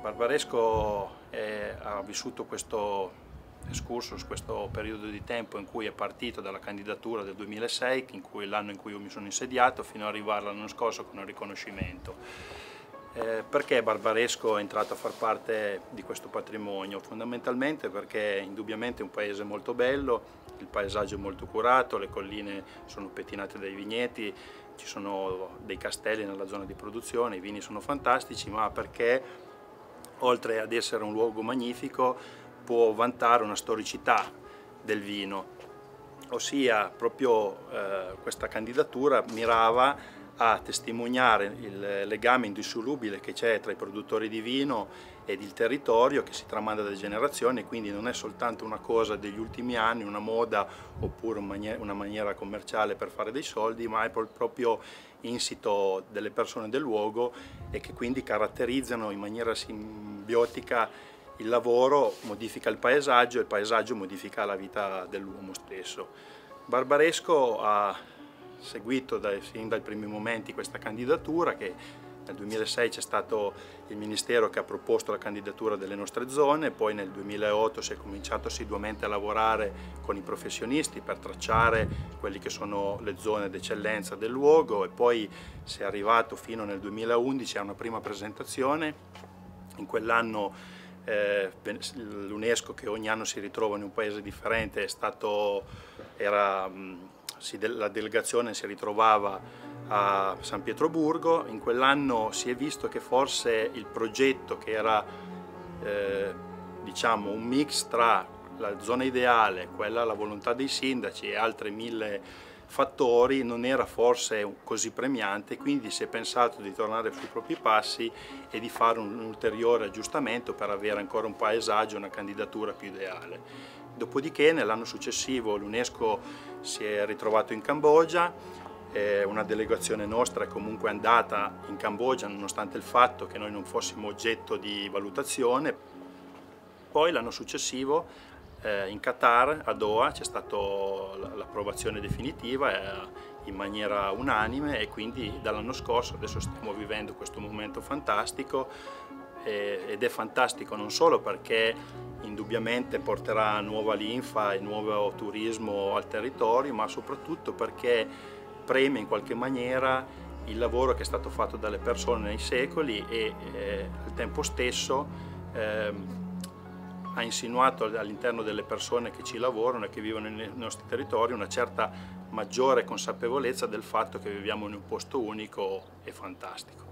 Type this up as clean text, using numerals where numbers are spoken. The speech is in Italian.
Barbaresco ha vissuto questo excursus, questo periodo di tempo in cui è partito dalla candidatura del 2006, l'anno in cui io mi sono insediato, fino ad arrivare l'anno scorso con il riconoscimento. Perché Barbaresco è entrato a far parte di questo patrimonio? Fondamentalmente perché indubbiamente è un paese molto bello, il paesaggio è molto curato, le colline sono pettinate dai vigneti, ci sono dei castelli nella zona di produzione, i vini sono fantastici, ma perché oltre ad essere un luogo magnifico può vantare una storicità del vino, ossia proprio questa candidatura mirava a testimoniare il legame indissolubile che c'è tra i produttori di vino ed il territorio, che si tramanda da generazioni, quindi non è soltanto una cosa degli ultimi anni, una moda oppure una maniera commerciale per fare dei soldi, ma è proprio insito delle persone del luogo e che quindi caratterizzano in maniera simbiotica il lavoro, modifica il paesaggio modifica la vita dell'uomo stesso. Barbaresco ha seguito sin dai primi momenti questa candidatura, che nel 2006 c'è stato il Ministero che ha proposto la candidatura delle nostre zone, poi nel 2008 si è cominciato assiduamente a lavorare con i professionisti per tracciare quelle che sono le zone d'eccellenza del luogo, e poi si è arrivato fino nel 2011 a una prima presentazione. In quell'anno l'UNESCO, che ogni anno si ritrova in un paese differente, la delegazione si ritrovava a San Pietroburgo. In quell'anno si è visto che forse il progetto, che era diciamo un mix tra la zona ideale, la volontà dei sindaci e altri 1000 fattori, non era forse così premiante, quindi si è pensato di tornare sui propri passi e di fare un ulteriore aggiustamento per avere ancora un paesaggio, una candidatura più ideale. Dopodiché nell'anno successivo l'UNESCO si è ritrovato in Cambogia, una delegazione nostra è comunque andata in Cambogia nonostante il fatto che noi non fossimo oggetto di valutazione. Poi l'anno successivo in Qatar, a Doha, c'è stata l'approvazione definitiva in maniera unanime, e quindi dall'anno scorso adesso stiamo vivendo questo momento fantastico, ed è fantastico non solo perché indubbiamente porterà nuova linfa e nuovo turismo al territorio, ma soprattutto perché premia in qualche maniera il lavoro che è stato fatto dalle persone nei secoli e al tempo stesso ha insinuato all'interno delle persone che ci lavorano e che vivono nei nostri territori una certa maggiore consapevolezza del fatto che viviamo in un posto unico e fantastico.